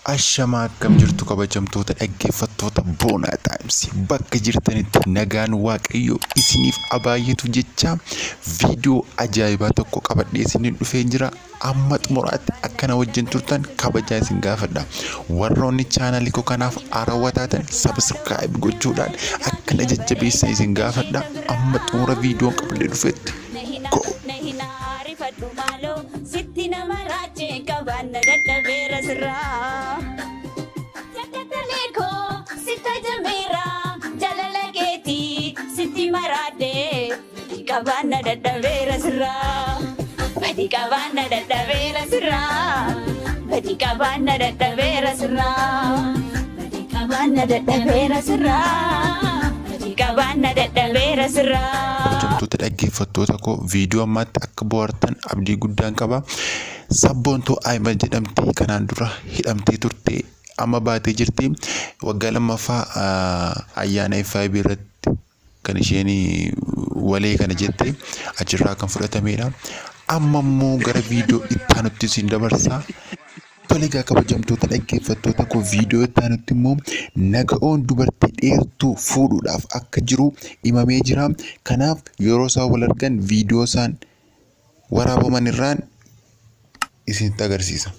Ashama akkam jirtu kabajamtoota dhaggeeffattoota Boonaa Taayimsii bakka jirtanitti nagaan waaqayyo isiniif abaayetu jecha viidiyoo ajaa'ibaa tokko qabadhee isiniin dhufee jira. Amma xumuraatti akkana wajjin turtan kabajaa isin gaafadha. Warroonni chaanalii koo kanaaf haarawaa taatan subscribe gochuudhaan akkana jajjabeessaa isin gaafadha. Amma xumura viidiyoon qabadhee dhufetti go. Sitti nama raajee qabaanna dadhabeera sirraa. Jaallataleekoo sitta jameera jaalala keetii sitti maraadee badii qabaanna dadhabeera sirraa. Badii qabaanna dadhabeera sirraa. Badii qabaanna dadhabeera sirraa. Badii qabaanna dadhabeera sirraa. Badii qabaanna dadhabeera sirraa. Jamtoota dhaggeeffattoota koo viidiyoo ammaatti akka bohaartan abdii guddaan qaba. Sabboontuu Ayimal jedhamti kanaan dura hidhamtee turte amma baatee jirti. Waggaa lammaffaa ayyaana FIB irratti kan isheen walee kana jette achirraa kan fudhatamedha. Amma immoo gara viidiyoo itti aanutti isin dabarsa. Toleegaa kabajamtoota dhaggeeffattoota koo viidiyoo itti aanutti immoo naga'oon dubartii dheertuu fuudhuudhaaf akka jiru himamee jira. Kanaaf yeroo isaan wal argan viidiyoo isaan waraabaman irraan isinitti agarsiisa.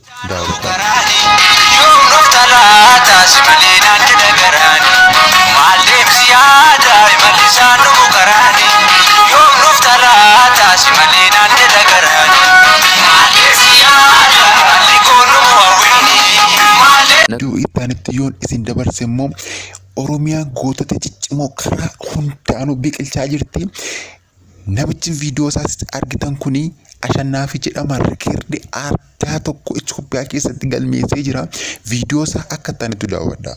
Viidiyoo itti aanutti yoon isin dabarse immoo Oromiyaan gootota ciccimoo karaa hundaanuu biqilchaa jirti. Namichi viidiyoo isaas argitan kuni Ashannaafi jedhama. Reekoordii addaa tokko Itoophiyaa keessatti galmeessee jira. Viidiyoo isaa akka ta'anitu daawwadha.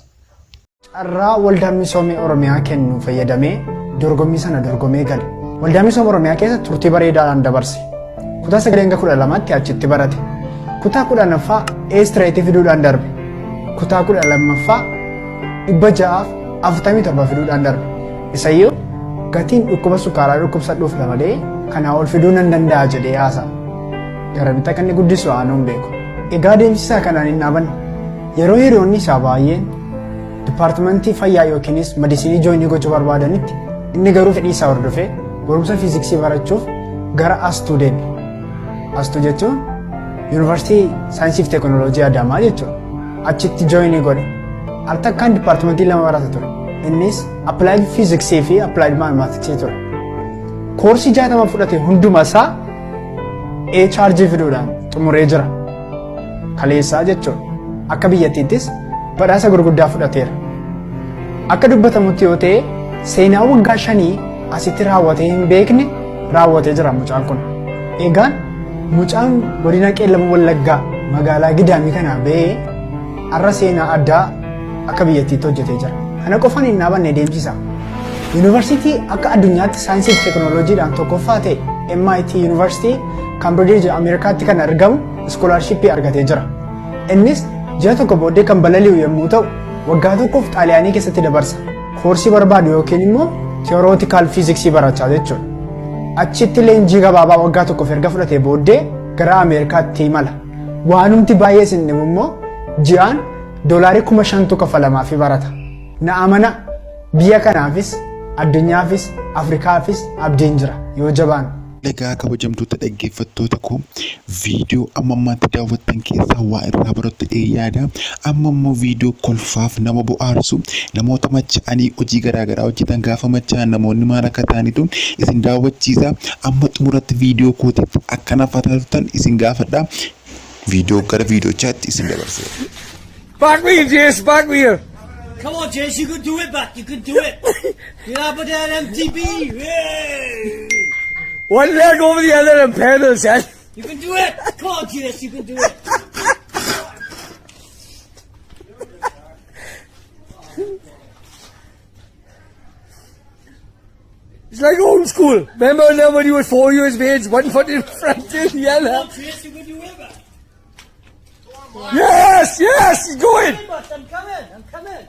Carraa waldaan misoomee Oromiyaa kennu fayyadamee dorgommii sana dorgomee gale. Waldaan misoomee Oromiyaa keessa turtii bareedaadhaan dabarse. Kutaa 9-12tti achitti barate. Kutaa 10ffaa A-Streetii fiduudhaan darbe. Kutaa 12ffaa 647 fiduudhaan darbe. Isayyuu gatiin dhukkuba sukkaaraa dhukkubsadhuuf malee kanaa ol fiduu nan danda'a jedhee haasa'a. Garamitti akka inni guddisu aanuun beeku. Egaa deemsisaa kanaan hin dhaabanne. Yeroo hiriyoonni isaa baay'een dipaartimentii fayyaa yookiinis medisinii jooyinii gochuu barbaadanitti inni garuu fedhii isaa hordofee barumsa fiiziksii barachuuf gara Astuu deeme. Astuu jechuun Yuunivarsiitii Saayinsii fi Teekinooloojii Adaamaa jechuudha. Achitti jooyinii godhe. Al takkaan dipaartimentii lama barata ture. Innis Applied Physics fi Applied Mathematics ture. Koorsii 60 fudhate hunduma isaa charge fiduudhaan xumuree jira. Kaleessaa jechuudha. Akka biyyattiittis badhaasa gurguddaa fudhateera. Akka dubbatamutti yoo ta'e seenaa waggaa 5 asitti raawwatee hin beekne raawwatee jira mucaan kun. Egaan mucaan godina Qeellam Wallaggaa magaalaa Gidaamii kanaa ba'ee har'a seenaa addaa akka biyyattiitti hojjetee jira. Kana qofaan hin dhaabanne deemsisa. Yuunivarsiitii akka addunyaatti saayinsii fi teekinooloojiidhaan tokkoffaa ta'e MIT Yuunivarsiitii Kaambiriij Ameerikaatti kan argamu iskoolaarshippii argatee jira. Innis ji'a tokko booddee kan balali'u yommuu ta'u waggaa tokkoof Xaaliyaanii keessatti dabarsa. Koorsii barbaadu yookiin immoo tiyoorootiikaal fiiziksii barachaa jechuudha. Achitti leenjii gabaabaa waggaa tokkoof erga fudhatee booddee gara Ameerikaatti imala. Waanumti baay'ee isin dhibu immoo ji'aan $5,000 kafalamaafii barata. Na amana biyya kanaafis addunyaafis Afrikaafis abdiin jira yoo jabaan. Egaa kabajamtoota dhaggeeffattoota koo viidiyoo amma ammaatti daawwattan keessaa waa irraa barattu yaada. Amma immoo viidiyoo kolfaaf nama bohaarsu namoota macha'anii hojii garaagaraa hojjetan gaafa macha'an namoonni maal akka ta'anitu isin daawwachiisa. Amma xumuratti viidiyoo kootiif akkana fataaltan isin gaafadha. Viidiyoo gara viidiyoochaatti isin dabarsa. Back me, Jace, back me here. Come on, Jace, you can do it, back. You can do it. Get up with that MTB. Hey. One leg over the other and pedals, eh? You can do it. Come on, Jace, you can do it. It's like old school. Remember when you were 4 years of age, one foot in front and the Come other? on, Jace, you can do it, back. Yes, yes, he's going. I'm coming. I'm coming.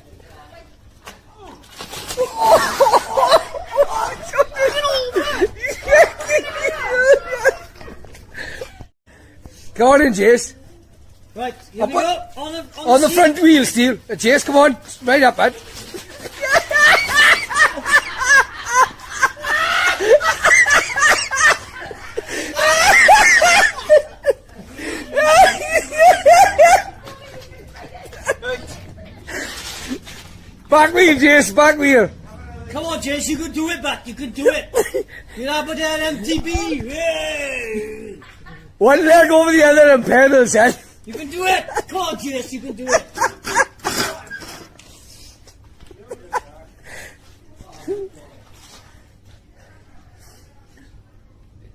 Come on in, Jace. Right, here we Up- go. On the seat. front wheel, Steve. Jace, come on. Right up, man. Back wheel, Jace. Back wheel. Come on, Jace, you can do it back. You can do it. You're up at that MTB. Yeah. One leg over the other and pedals, eh? You can do it. Come on, Jace, you can do it.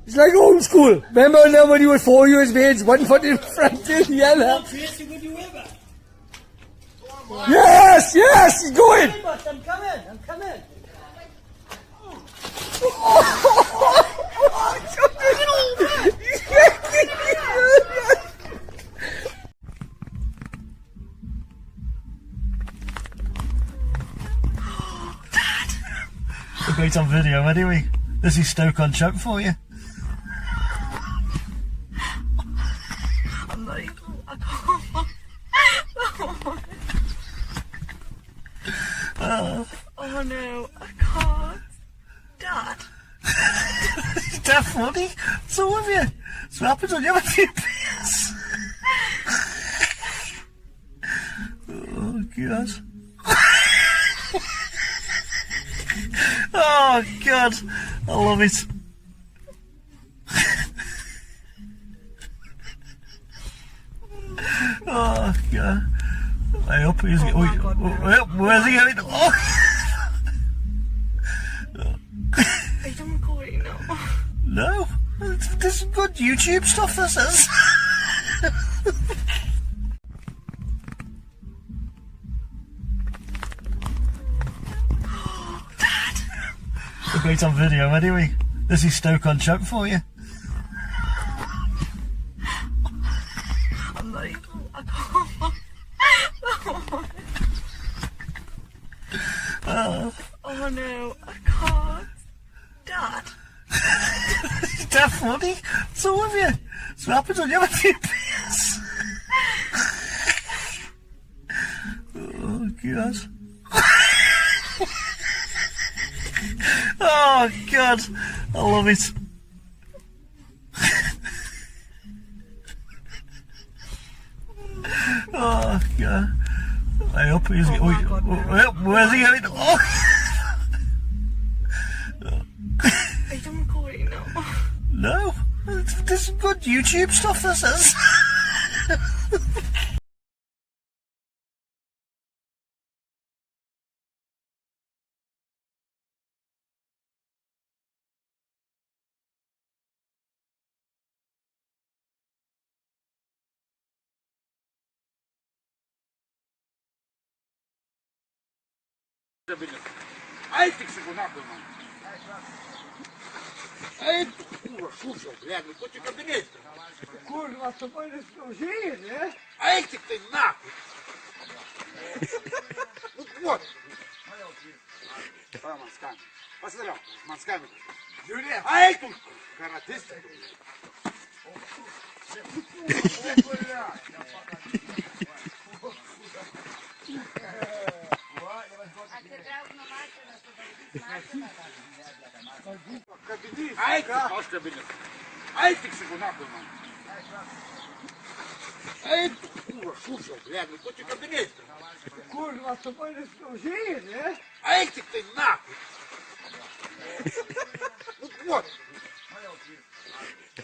It's like old school. Remember now when you were 4 years of age, one foot in front and the Come other? on, Jace, you can do it back. Yes, yes, he's going. I'm coming. I'm coming. Look, great on video anyway. This is Stoke-on-Trent for you. I'm not even. I can't. Oh no, I can't. Dad. Is that funny? So have you? So happens on your GPS. Oh God. Oh God. I love it. Oh God. I hope he's Oh my God, no. where's he going? Oh. I don't go right now. No, there's some good YouTube stuff, this is. Look, great on video anyway. This is Stoke-on-Trent for you. I'm not even. I can't. Oh no, I can't. Dad. Is that funny? So have you? So happens on your GPS. Oh God. Oh God. I love it. Oh God. I hope he's Oh my God, no. where's he going? Oh. I don't go right now. No, there's some good YouTube stuff, this is. Ай ты всего нахуй, ман. Ай, курва, слушай, блядь, ну хоть и кабинет. Kurwa, to będziesz żyje, nie? Ай ты нахуй. Ну вот. Мансками. Посмотрел, мансками. Юрий, ай тут, каратист. Ай ты, паш кабинет. Ай ты всего нахуй, ман. Ай, курва, слушай, блядь, ну хоть и кабинет. Kurwa, to będziesz żyje, nie? Ай ты нахуй. Ну вот.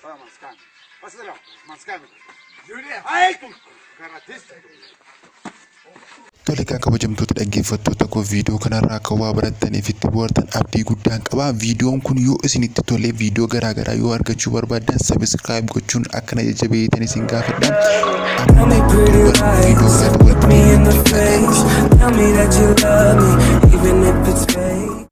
Мансками. Посмотрел, мансками. Юрий, ай тут, каратист. Tole kan kabajamtoota dhaggeeffattoota koo viidiyoo kanarraa akka waa barattaniif itti bohaartan abdii guddaan qaba. Viidiyoon kun yoo isinitti tole viidiyoo garaagaraa yoo argachuu barbaaddan sabiskiraayib gochuun akkana jajjabeeyyitan isin gaafadha. Tell me pretty lies, look me in the face. Tell me that you love me, even if it's fake.